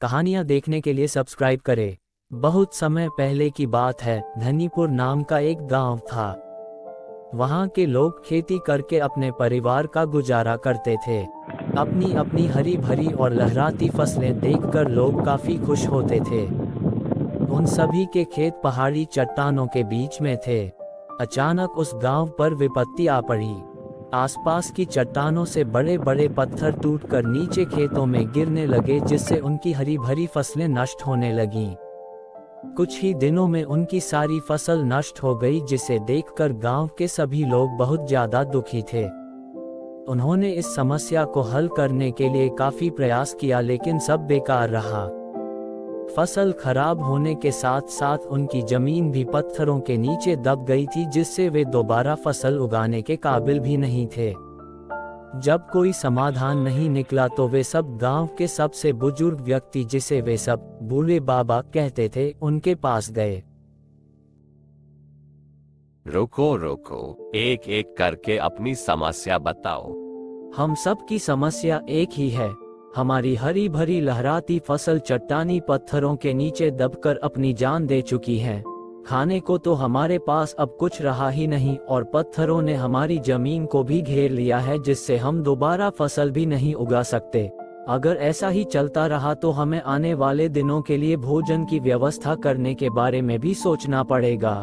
कहानियाँ देखने के लिए सब्सक्राइब करें। बहुत समय पहले की बात है, धनीपुर नाम का एक गांव था। वहां के लोग खेती करके अपने परिवार का गुजारा करते थे। अपनी अपनी हरी भरी और लहराती फसलें देखकर लोग काफी खुश होते थे। उन सभी के खेत पहाड़ी चट्टानों के बीच में थे। अचानक उस गांव पर विपत्ति आ पड़ी। आसपास की चट्टानों से बड़े बड़े पत्थर टूटकर नीचे खेतों में गिरने लगे, जिससे उनकी हरी भरी फसलें नष्ट होने लगीं। कुछ ही दिनों में उनकी सारी फसल नष्ट हो गई, जिसे देखकर गांव के सभी लोग बहुत ज्यादा दुखी थे। उन्होंने इस समस्या को हल करने के लिए काफी प्रयास किया, लेकिन सब बेकार रहा। फसल खराब होने के साथ साथ उनकी जमीन भी पत्थरों के नीचे दब गई थी, जिससे वे दोबारा फसल उगाने के काबिल भी नहीं थे। जब कोई समाधान नहीं निकला तो वे सब गांव के सबसे बुजुर्ग व्यक्ति, जिसे वे सब बूढ़े बाबा कहते थे, उनके पास गए। रुको रुको, एक एक करके अपनी समस्या बताओ। हम सब की समस्या एक ही है। हमारी हरी भरी लहराती फसल चट्टानी पत्थरों के नीचे दबकर अपनी जान दे चुकी है। खाने को तो हमारे पास अब कुछ रहा ही नहीं, और पत्थरों ने हमारी जमीन को भी घेर लिया है, जिससे हम दोबारा फसल भी नहीं उगा सकते। अगर ऐसा ही चलता रहा तो हमें आने वाले दिनों के लिए भोजन की व्यवस्था करने के बारे में भी सोचना पड़ेगा।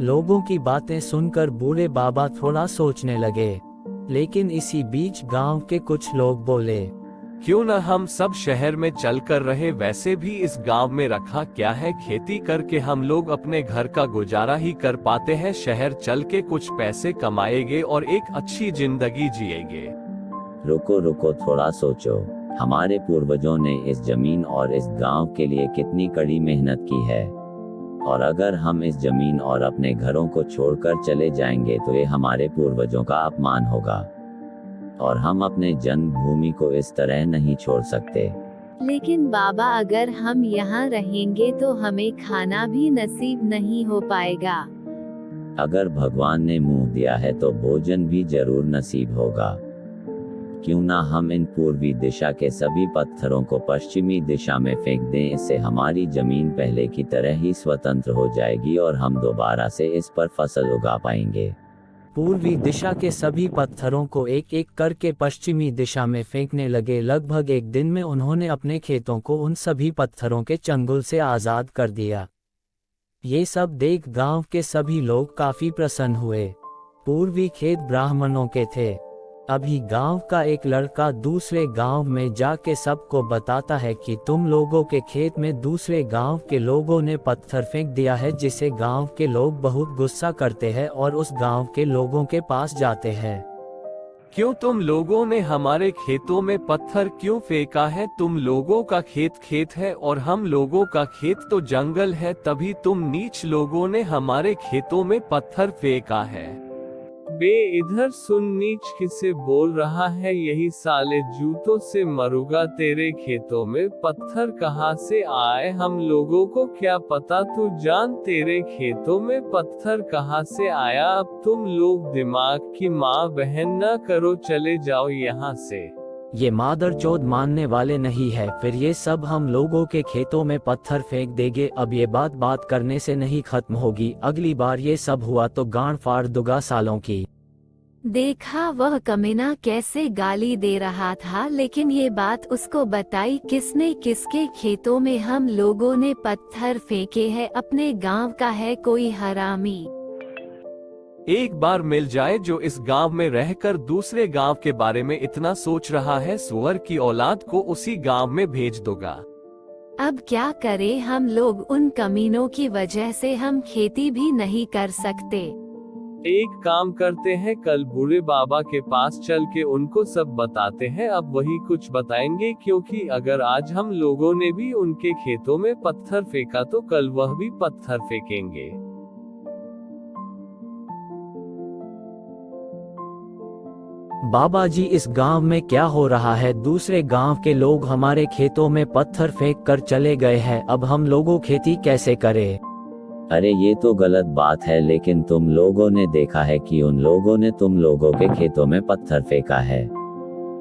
लोगों की बातें सुनकर बूढ़े बाबा थोड़ा सोचने लगे, लेकिन इसी बीच गांव के कुछ लोग बोले, क्यों न हम सब शहर में चल कर रहे, वैसे भी इस गांव में रखा क्या है, खेती करके हम लोग अपने घर का गुजारा ही कर पाते हैं। शहर चल के कुछ पैसे कमाएंगे और एक अच्छी जिंदगी जिएंगे। रुको रुको, थोड़ा सोचो। हमारे पूर्वजों ने इस जमीन और इस गांव के लिए कितनी कड़ी मेहनत की है, और अगर हम इस जमीन और अपने घरों को छोड़कर चले जाएंगे तो ये हमारे पूर्वजों का अपमान होगा, और हम अपने जन्मभूमि को इस तरह नहीं छोड़ सकते। लेकिन बाबा, अगर हम यहाँ रहेंगे तो हमें खाना भी नसीब नहीं हो पाएगा। अगर भगवान ने मुंह दिया है तो भोजन भी जरूर नसीब होगा। क्यों ना हम इन पूर्वी दिशा के सभी पत्थरों को पश्चिमी दिशा में फेंक दें, इससे हमारी जमीन पहले की तरह ही स्वतंत्र हो जाएगी और हम दोबारा से इस पर फसल उगा पाएंगे। पूर्वी दिशा के सभी पत्थरों को एक एक करके पश्चिमी दिशा में फेंकने लगे। लगभग एक दिन में उन्होंने अपने खेतों को उन सभी पत्थरों के चंगुल से आजाद कर दिया। ये सब देख गांव के सभी लोग काफी प्रसन्न हुए। पूर्वी खेत ब्राह्मणों के थे। अभी गांव का एक लड़का दूसरे गांव में जाके सबको बताता है कि तुम लोगों के खेत में दूसरे गांव के लोगों ने पत्थर फेंक दिया है, जिसे गांव के लोग बहुत गुस्सा करते हैं और उस गांव के लोगों के पास जाते हैं। क्यों तुम लोगों ने हमारे खेतों में पत्थर क्यों फेंका है? तुम लोगों का खेत खेत है और हम लोगों का खेत तो जंगल है, तभी तुम नीच लोगों ने हमारे खेतों में पत्थर फेंका है। बे इधर सुन, नीच किसे बोल रहा है? यही साले जूतों से मरूंगा। तेरे खेतों में पत्थर कहाँ से आए? हम लोगों को क्या पता, तू जान तेरे खेतों में पत्थर कहाँ से आया। अब तुम लोग दिमाग की माँ बहन न करो, चले जाओ यहाँ से। ये मादरचोद मानने वाले नहीं है, फिर ये सब हम लोगों के खेतों में पत्थर फेंक देंगे। अब ये बात करने से नहीं खत्म होगी। अगली बार ये सब हुआ तो गांड फाड़ दूंगा सालों की। देखा वह कमीना कैसे गाली दे रहा था, लेकिन ये बात उसको बताई किसने? किसके खेतों में हम लोगों ने पत्थर फेंके हैं? अपने गांव का है कोई हरामी। एक बार मिल जाए जो इस गांव में रहकर दूसरे गांव के बारे में इतना सोच रहा है, सुअर की औलाद को उसी गांव में भेज दूंगा। अब क्या करें हम लोग? उन कमीनों की वजह से हम खेती भी नहीं कर सकते। एक काम करते हैं, कल बूढ़े बाबा के पास चल के उनको सब बताते हैं। अब वही कुछ बताएंगे, क्योंकि अगर आज हम लोगों ने भी उनके खेतों में पत्थर फेंका तो कल वह भी पत्थर फेंकेंगे। बाबा जी, इस गांव में क्या हो रहा है? दूसरे गांव के लोग हमारे खेतों में पत्थर फेंक कर चले गए हैं। अब हम लोगों खेती कैसे करें? अरे ये तो गलत बात है, लेकिन तुम लोगों ने देखा है कि उन लोगों ने तुम लोगों के खेतों में पत्थर फेंका है।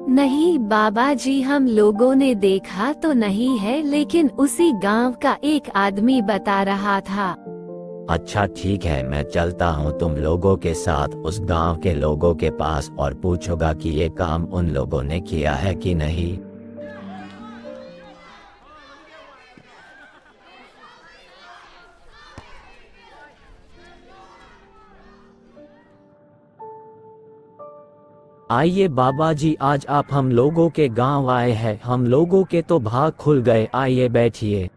नहीं बाबा जी, हम लोगों ने देखा तो नहीं है, लेकिन उसी गांव का एक आदमी बता रहा था। अच्छा ठीक है, मैं चलता हूँ तुम लोगों के साथ उस गांव के लोगों के पास और पूछूंगा कि ये काम उन लोगों ने किया है कि नहीं। आइए बाबा जी, आज आप हम लोगों के गांव आए हैं, हम लोगों के तो भाग खुल गए, आइए बैठिए।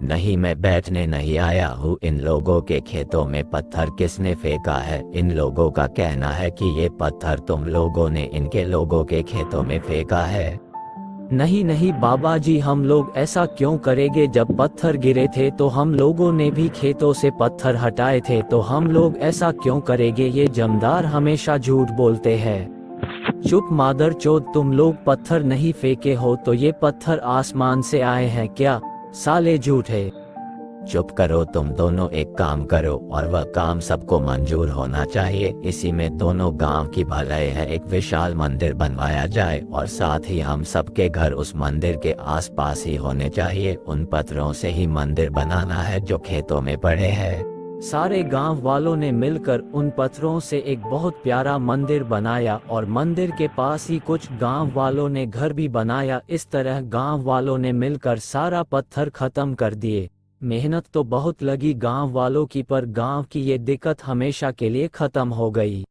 नहीं, मैं बैठने नहीं आया हूँ। इन लोगों के खेतों में पत्थर किसने फेंका है? इन लोगों का कहना है कि ये पत्थर तुम लोगों ने इनके लोगों के खेतों में फेंका है। नहीं नहीं बाबा जी, हम लोग ऐसा क्यों करेंगे? जब पत्थर गिरे थे तो हम लोगों ने भी खेतों से पत्थर हटाए थे, तो हम लोग ऐसा क्यों करेंगे? ये जमींदार हमेशा झूठ बोलते हैं। चुप मादरचोद, तुम लोग पत्थर नहीं फेंके हो तो ये पत्थर आसमान से आए हैं क्या? साले झूठे। चुप करो तुम दोनों, एक काम करो और वह काम सबको मंजूर होना चाहिए। इसी में दोनों गांव की भलाई है। एक विशाल मंदिर बनवाया जाए और साथ ही हम सबके घर उस मंदिर के आसपास ही होने चाहिए। उन पत्थरों से ही मंदिर बनाना है जो खेतों में पड़े हैं। सारे गांव वालों ने मिलकर उन पत्थरों से एक बहुत प्यारा मंदिर बनाया और मंदिर के पास ही कुछ गांव वालों ने घर भी बनाया। इस तरह गांव वालों ने मिलकर सारा पत्थर खत्म कर दिए। मेहनत तो बहुत लगी गांव वालों की, पर गांव की ये दिक्कत हमेशा के लिए खत्म हो गई।